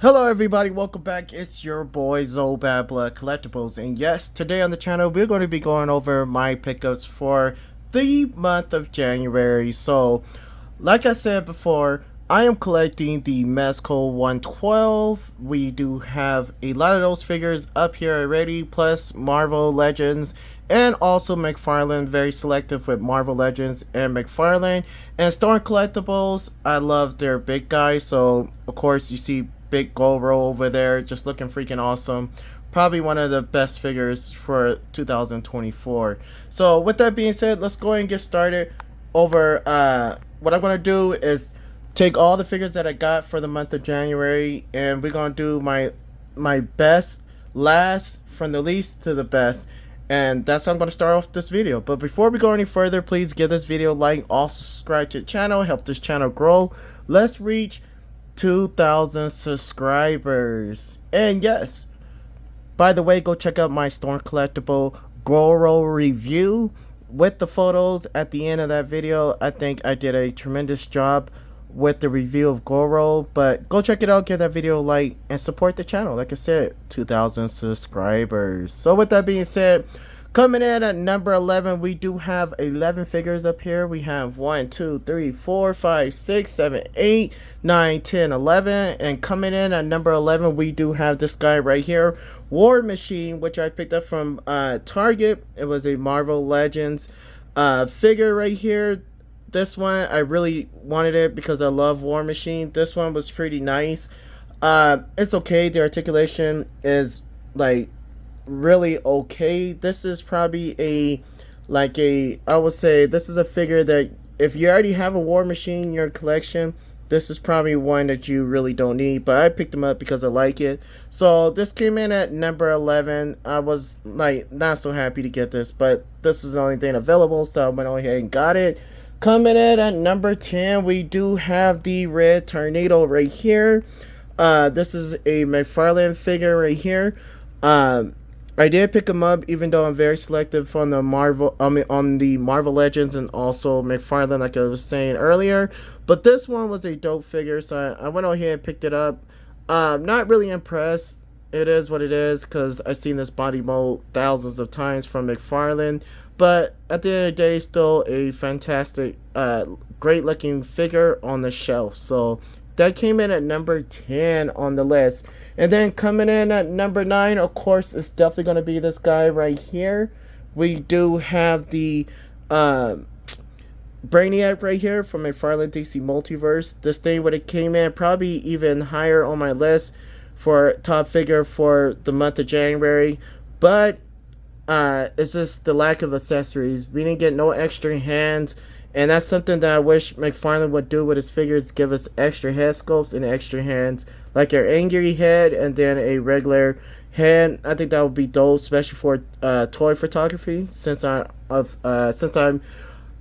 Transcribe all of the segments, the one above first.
Hello everybody, welcome back. It's your boy Zobabla Collectibles, and yes, today on the channel we're going to be going over my pickups for the month of January. So, like I said before, I am collecting the Mezco 112. We do have a lot of those figures up here already, plus Marvel Legends and also McFarlane. Very selective with Marvel Legends and McFarlane. And Storm Collectibles, I love their big guys, so of course you see big Goro over there, just looking freaking awesome. Probably one of the best figures for 2024. So with that being said, let's go ahead and get started. Over what I'm gonna do is take all the figures that I got for the month of January, and we're gonna do my best last from the least to the best. And that's how I'm going to start off this video. But before we go any further, please give this video a like. Also subscribe to the channel. Help this channel grow. Let's reach 2,000 subscribers. And yes, by the way, go check out my Storm Collectible Goro review with the photos at the end of that video. I think I did a tremendous job with the review of Goro, but go check it out, give that video a like, and support the channel. Like I said, 2,000 subscribers. So with that being said, coming in at number 11, we do have 11 figures up here. We have 1, 2, 3, 4, 5, 6, 7, 8, 9, 10, 11. And coming in at number 11, we do have this guy right here, War Machine, which I picked up from Target. It was a Marvel Legends figure right here. This one, I really wanted it because I love War Machine. This one was pretty nice. It's okay. The articulation is like really okay. This is probably I would say this is a figure that if you already have a War Machine in your collection, this is probably one that you really don't need, but I picked them up because I like it. So this came in at number 11. I was like not so happy to get this, but this is the only thing available, so I went ahead and got it. Coming in at number 10, we do have the Red Tornado right here. This is a McFarlane figure right here. I did pick him up, even though I'm very selective on the Marvel Legends and also McFarlane, like I was saying earlier. But this one was a dope figure, so I went ahead and picked it up. Not really impressed. It is what it is, because I've seen this body mold thousands of times from McFarlane. But at the end of the day, still a fantastic, great looking figure on the shelf. So that came in at number 10 on the list. And then coming in at number 9, of course, it's definitely going to be this guy right here. We do have the Brainiac right here from McFarlane DC Multiverse. This thing would have came in probably even higher on my list for top figure for the month of January. But it's just the lack of accessories. We didn't get no extra hands, and that's something that I wish McFarlane would do with his figures. Give us extra head sculpts and extra hands, like an angry head and then a regular hand. I think that would be dope, especially for toy photography. Since I'm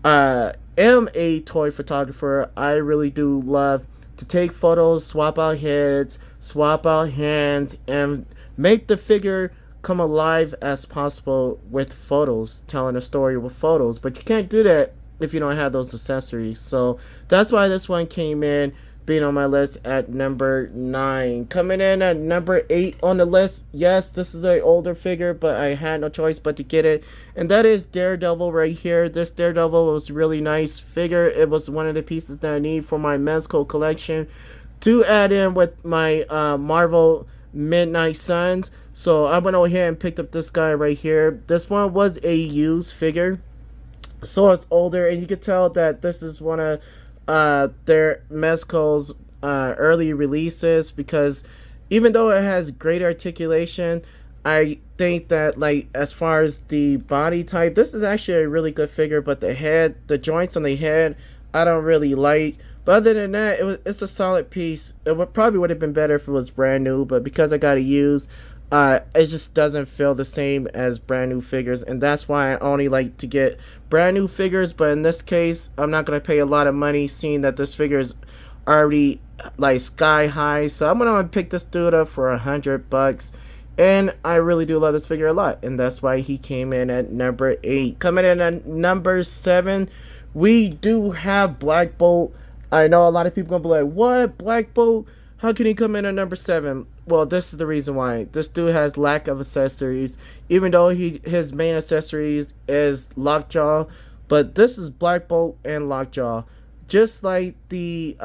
am a toy photographer, I really do love to take photos, swap out heads, swap out hands, and make the figure come alive as possible with photos, telling a story with photos. But you can't do that if you don't have those accessories. So that's why this one came in being on my list at number 9. Coming in at number 8 on the list, yes, this is an older figure, but I had no choice but to get it, and that is Daredevil right here. This Daredevil was a really nice figure. It was one of the pieces that I need for my Mezco collection to add in with my Marvel Midnight Suns. So I went over here and picked up this guy right here. This one was a used figure, so it's older, and you can tell that this is one of their Mezco's early releases, because even though it has great articulation, I think that, like, as far as the body type, this is actually a really good figure. But the head, the joints on the head, I don't really like. But other than that, it's a solid piece. It probably would have been better if it was brand new, but because I got it used, it just doesn't feel the same as brand new figures, and that's why I only like to get brand new figures. But in this case, I'm not going to pay a lot of money, seeing that this figure is already like sky high. So I'm going to pick this dude up for $100, and I really do love this figure a lot, and that's why he came in at number 8. Coming in at number 7, we do have Black Bolt. I know a lot of people gonna be like, what, Black Bolt? How can he come in at number 7? Well, this is the reason why. This dude has lack of accessories, even though his main accessories is Lockjaw, but this is Black Bolt and Lockjaw. Just like the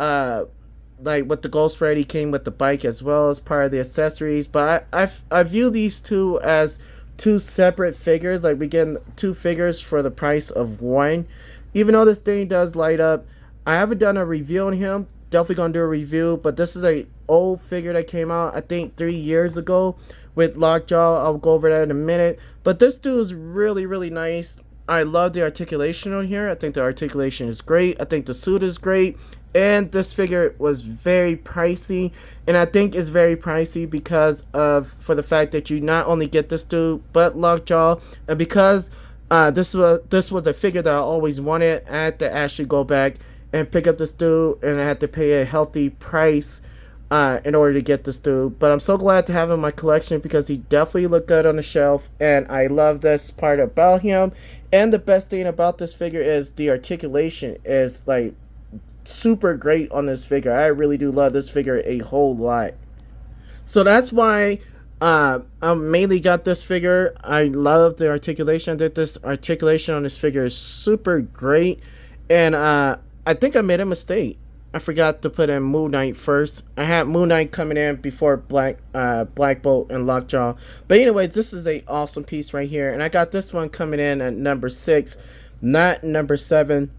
like with the Ghost Red, he came with the bike as well as part of the accessories. But I view these two as two separate figures. Like we get two figures for the price of one. Even though this thing does light up, I haven't done a review on him. Definitely gonna do a review, but this is a old figure that came out I think 3 years ago with Lockjaw. I'll go over that in a minute. But this dude is really nice. I love the articulation on here. I think the articulation is great. I think the suit is great. And this figure was very pricey. And I think it's very pricey because of for the fact that you not only get this dude but Lockjaw. And because this was a figure that I always wanted, I had to actually go back and pick up this dude, and I had to pay a healthy price in order to get this dude. But I'm so glad to have him in my collection because he definitely looked good on the shelf, and I love this part about him. And the best thing about this figure is the articulation is like super great on this figure. I really do love this figure a whole lot. So that's why I mainly got this figure. I love the articulation. That this articulation on this figure is super great, and I think I made a mistake. I forgot to put in Moon Knight first. I had Moon Knight coming in before Black Bolt and Lockjaw. But anyways, this is a awesome piece right here, and I got this one coming in at number 6, not number 7.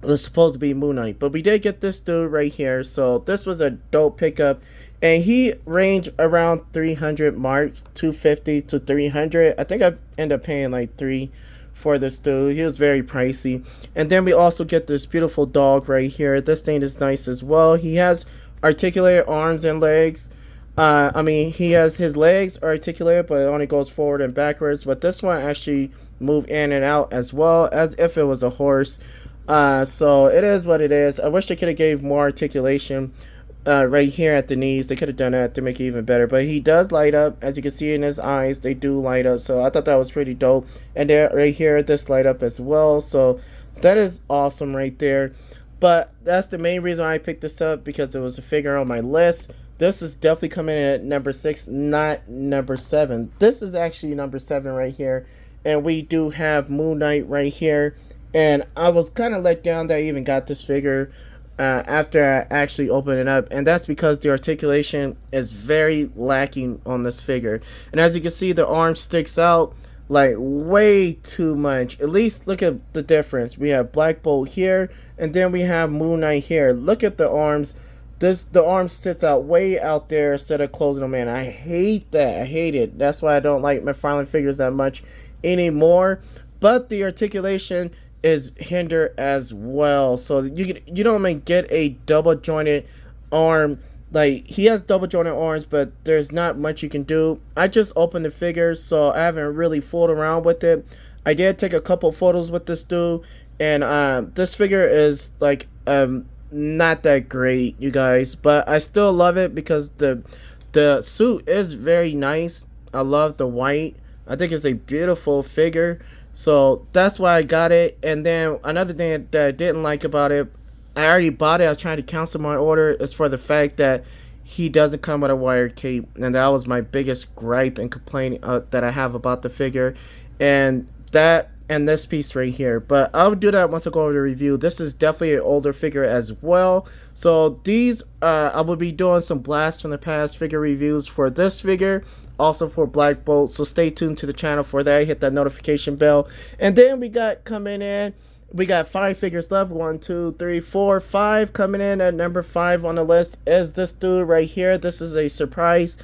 It was supposed to be Moon Knight, but we did get this dude right here. So this was a dope pickup, and he ranged around 300 mark, 250 to 300. I think I ended up paying like 3 for this dude. He was very pricey. And then we also get this beautiful dog right here. This thing is nice as well. He has articulated arms and legs. I mean, he has his legs are articulated, but it only goes forward and backwards. But this one actually move in and out as well as if it was a horse. So it is what it is. I wish they could have gave more articulation right here at the knees. They could have done that to make it even better. But he does light up. As you can see in his eyes, they do light up. So I thought that was pretty dope. And there, right here, this light up as well. So that is awesome right there. But that's the main reason I picked this up, because it was a figure on my list. This is definitely coming in at number 6, not number 7. This is actually number 7 right here. And we do have Moon Knight right here. And I was kind of let down that I even got this figure after I actually opened it up, and that's because the articulation is very lacking on this figure. And as you can see, the arm sticks out like way too much. At least look at the difference. We have Black Bolt here, and then we have Moon Knight here. Look at the arms. The arm sits out way out there instead of closing them in. I hate that. I hate it. That's why I don't like McFarlane figures that much anymore. But the articulation is hindered as well, so you don't even get a double jointed arm. Like, he has double jointed arms, but there's not much you can do. I just opened the figure, so I haven't really fooled around with it. I did take a couple photos with this dude, and this figure is like not that great, you guys, but I still love it because the suit is very nice. I love the white. I think it's a beautiful figure. So that's why I got it. And then another thing that I didn't like about it, I already bought it. I was trying to cancel my order. It's for the fact that he doesn't come with a wired cape. And that was my biggest gripe and complaint that I have about the figure. And that and this piece right here. But I'll do that once I go over the review. This is definitely an older figure as well. So these, I will be doing some blast from the past figure reviews for this figure. Also for Black Bolt, so stay tuned to the channel for that. Hit that notification bell. And then we got coming in, we got 5 figures left. 1, 2, 3, 4, 5. Coming in at number 5 on the list is this dude right here. This is a surprise,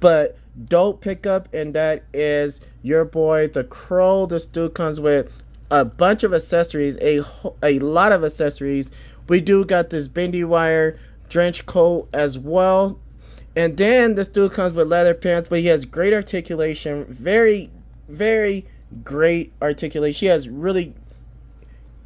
but dope pickup, and that is your boy the Crow. This dude comes with a bunch of accessories, a lot of accessories. We do got this bendy wire trench coat as well. And then this dude comes with leather pants, but he has great articulation. Very, very great articulation. He has really...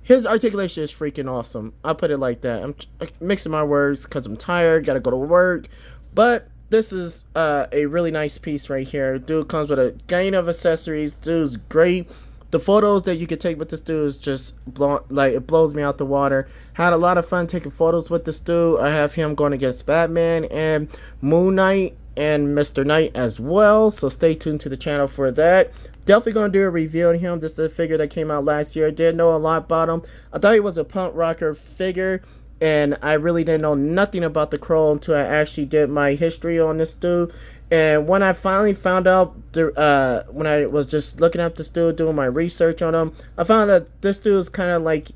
His articulation is freaking awesome. I'll put it like that. I'm mixing my words because I'm tired. Got to go to work. But this is a really nice piece right here. Dude comes with a gain of accessories. Dude's great. the photos that you could take with this dude is just it blows me out the water. Had a lot of fun taking photos with this dude. I have him going against Batman and Moon Knight and Mr. Knight as well, so stay tuned to the channel for that. Definitely gonna do a review on him. This is a figure that came out last year. Didn't know a lot about him. I thought he was a punk rocker figure, and I really didn't know nothing about the Crow until I actually did my history on this dude. And when I finally found out, when I was just looking up this dude, doing my research on him, I found that this dude is kind of like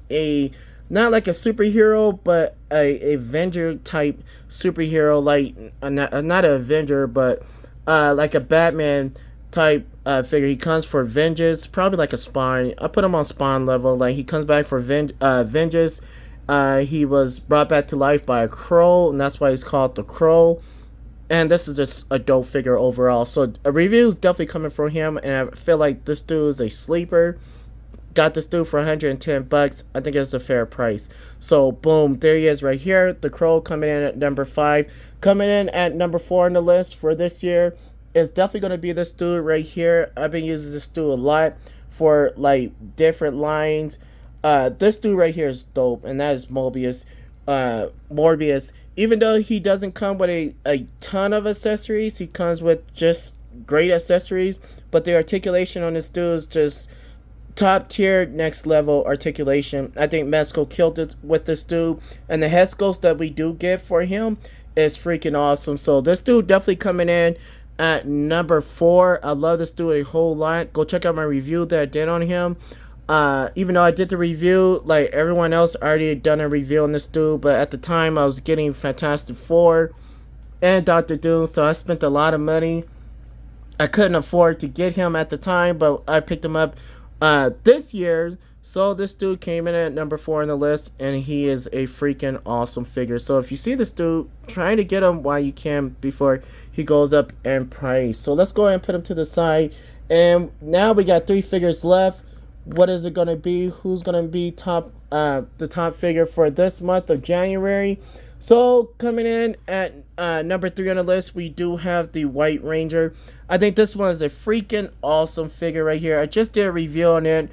not like a superhero, but a Avenger type superhero, like not an Avenger, but like a Batman type figure. He comes for vengeance, probably like a Spawn. I put him on Spawn level. Like, he comes back for vengeance. He was brought back to life by a crow, and that's why he's called the Crow. And this is just a dope figure overall. So a review is definitely coming from him, and I feel like this dude is a sleeper. Got this dude for 110 bucks. I think it's a fair price. So boom, there he is right here. The Crow coming in at number 5. Coming in at number 4 on the list for this year is definitely going to be this dude right here. I've been using this dude a lot for like different lines. This dude right here is dope, and that is Morbius. Even though he doesn't come with a ton of accessories, he comes with just great accessories, but the articulation on this dude is just top tier, next level articulation. I think Mezco killed it with this dude, and the head sculpts that we do get for him is freaking awesome. So this dude definitely coming in at number 4. I love this dude a whole lot. Go check out my review that I did on him. Even though I did the review, like everyone else already done a review on this dude, but at the time I was getting Fantastic Four and Doctor Doom, so I spent a lot of money. I couldn't afford to get him at the time, but I picked him up this year. So this dude came in at number 4 on the list, and he is a freaking awesome figure. So if you see this dude, try to get him while you can before he goes up in price. So let's go ahead and put him to the side. And now we got 3 figures left. What is it going to be? Who's going to be the top figure for this month of January? So coming in at number 3 on the list, we do have the White Ranger. I think this one is a freaking awesome figure right here. I just did a review on it.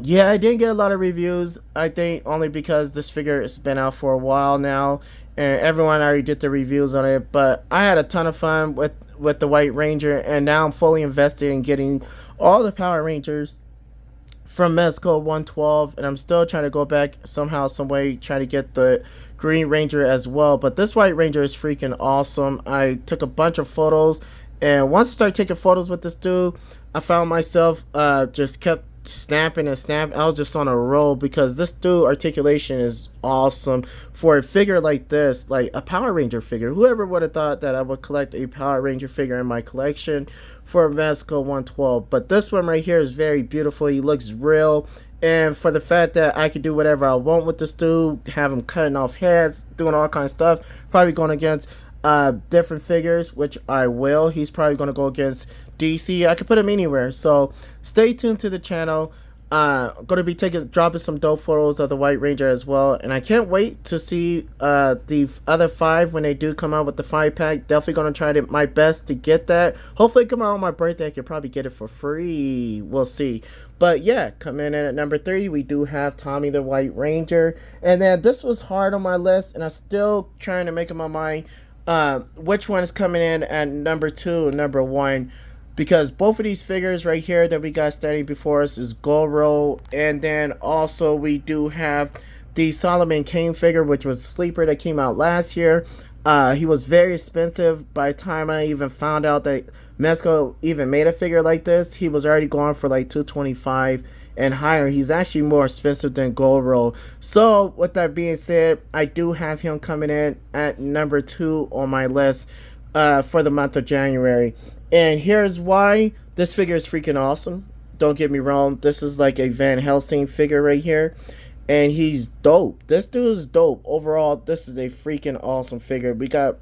Yeah, I didn't get a lot of reviews. I think only because this figure has been out for a while now, and everyone already did the reviews on it. But I had a ton of fun with the White Ranger, and now I'm fully invested in getting all the Power Rangers from Mezco 112, and I'm still trying to go back somehow, some way, try to get the Green Ranger as well. But this White Ranger is freaking awesome. I took a bunch of photos, and once I started taking photos with this dude, I found myself just kept snapping and snapping. I was just on a roll because this dude articulation is awesome for a figure like this, like a Power Ranger figure. Whoever would have thought that I would collect a Power Ranger figure in my collection for Mezco 112? But this one right here is very beautiful. He looks real, and for the fact that I can do whatever I want with this dude, have him cutting off heads, doing all kinds of stuff, probably going against different figures, which I will. He's probably going to go against DC. I could put him anywhere. So stay tuned to the channel. Going to be dropping some dope photos of the White Ranger as well, and I can't wait to see the other 5 when they do come out with the 5-pack. Definitely going to try my best to get that. Hopefully come out on my birthday. I could probably get it for free. We'll see. But yeah, coming in at number 3, we do have Tommy the White Ranger. And then this was hard on my list, and I'm still trying to make up my mind which one is coming in at number 2 and number 1. Because both of these figures right here that we got standing before us is Goro, and then also we do have the Solomon Kane figure, which was a sleeper that came out last year. He was very expensive. By the time I even found out that Mezco even made a figure like this, he was already going for like $225 and higher. He's actually more expensive than Goro. So with that being said, I do have him coming in at number 2 on my list for the month of January. And here's why. This figure is freaking awesome. Don't get me wrong. This is like a Van Helsing figure right here. And he's dope. This dude is dope. Overall, this is a freaking awesome figure. We got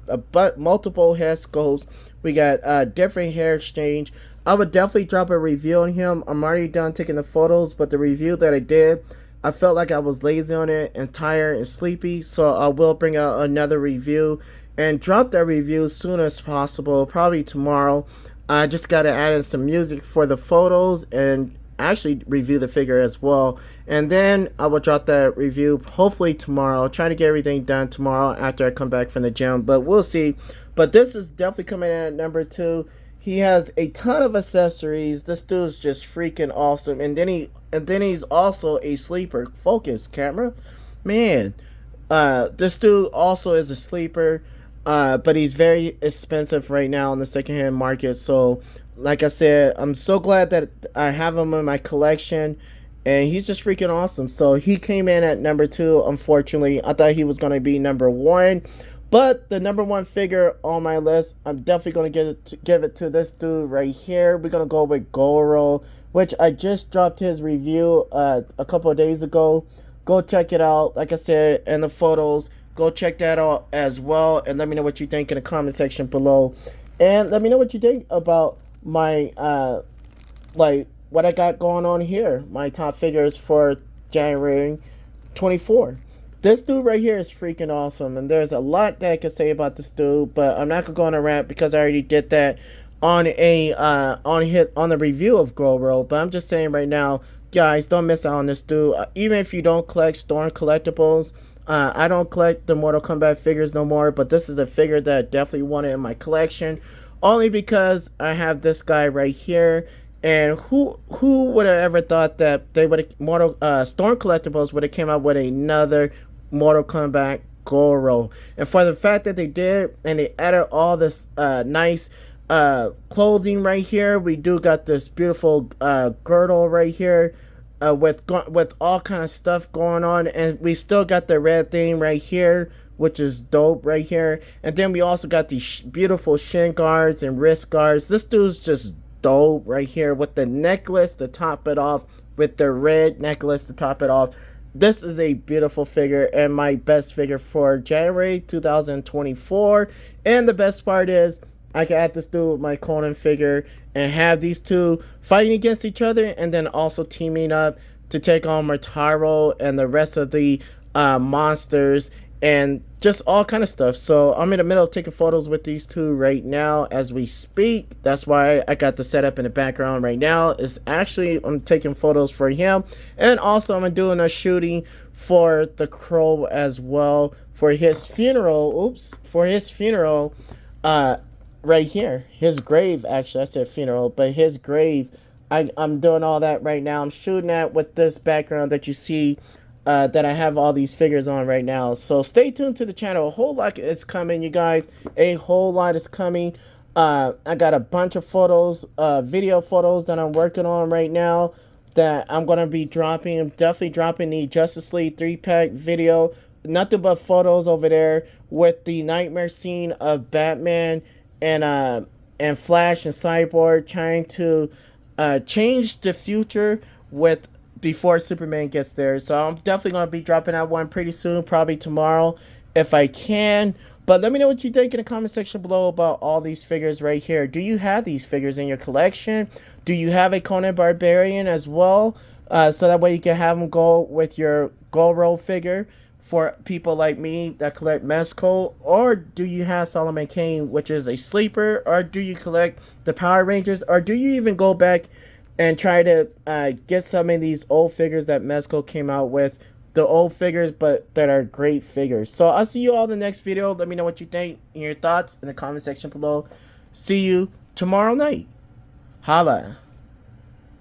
multiple head sculpts. We got different hair exchange. I would definitely drop a review on him. I'm already done taking the photos, but the review that I did, I felt like I was lazy on it and tired and sleepy. So I will bring out another review and drop that review as soon as possible, probably tomorrow. I just got to add in some music for the photos and actually review the figure as well. And then I will drop that review hopefully tomorrow. I'll try to get everything done tomorrow after I come back from the gym, but we'll see. But this is definitely coming in at number 2. He has a ton of accessories. This dude's just freaking awesome. And then he's also a sleeper. Focus, camera. Man, this dude also is a sleeper. But he's very expensive right now in the secondhand market. So, like I said, I'm so glad that I have him in my collection, and he's just freaking awesome. So he came in at number 2. Unfortunately, I thought he was going to be number 1, but the number 1 figure on my list, I'm definitely going to give it to this dude right here. We're going to go with Goro, which I just dropped his review a couple of days ago. Go check it out. Like I said, in the photos. Go check that out as well, and let me know what you think in the comment section below. And let me know what you think about my like what I got going on here, my top figures for January 24. This dude right here is freaking awesome, and there's a lot that I could say about this dude, but I'm not gonna go on a rant because I already did that on the review of Goro. But I'm just saying right now, guys, don't miss out on this dude. Even if you don't collect Storm Collectibles, I don't collect the Mortal Kombat figures no more, but this is a figure that I definitely wanted in my collection, only because I have this guy right here. And who would have ever thought that they would have Storm Collectibles would have came out with another Mortal Kombat Goro? And for the fact that they did, and they added all this nice clothing right here, we do got this beautiful girdle right here. With all kind of stuff going on, and we still got the red thing right here, which is dope right here. And then we also got these beautiful shin guards and wrist guards. This dude's just dope right here with the necklace to top it off, with the red necklace to top it off. This is a beautiful figure and my best figure for January 2024. And the best part is, I can add this dude with my Conan figure and have these two fighting against each other, and then also teaming up to take on Murtaro and the rest of the monsters and just all kind of stuff. So I'm in the middle of taking photos with these two right now as we speak. That's why I got the setup in the background right now. It's actually, I'm taking photos for him, and also I'm doing a shooting for the Crow as well for his funeral. Oops, for his funeral. Right here, his grave. Actually, I said funeral, but his grave. I'm doing all that right now. I'm shooting that with this background that you see, that I have all these figures on right now. So stay tuned to the channel. A whole lot is coming, you guys. A whole lot is coming. I got a bunch of photos, video photos that I'm working on right now that I'm gonna be dropping. I'm definitely dropping the Justice League 3-pack video. Nothing but photos over there with the nightmare scene of Batman and Flash and Cyborg trying to change the future with before Superman gets there. So I'm definitely going to be dropping that one pretty soon, probably tomorrow if I can. But let me know what you think in the comment section below about all these figures right here. Do you have these figures in your collection? Do you have a Conan Barbarian as well? So that way you can have them go with your Goro figure for people like me that collect Mezco. Or do you have Solomon Kane, which is a sleeper? Or do you collect the Power Rangers? Or do you even go back and try to get some of these old figures that Mezco came out with? The old figures, but that are great figures. So I'll see you all in the next video. Let me know what you think and your thoughts in the comment section below. See you tomorrow night. Holla.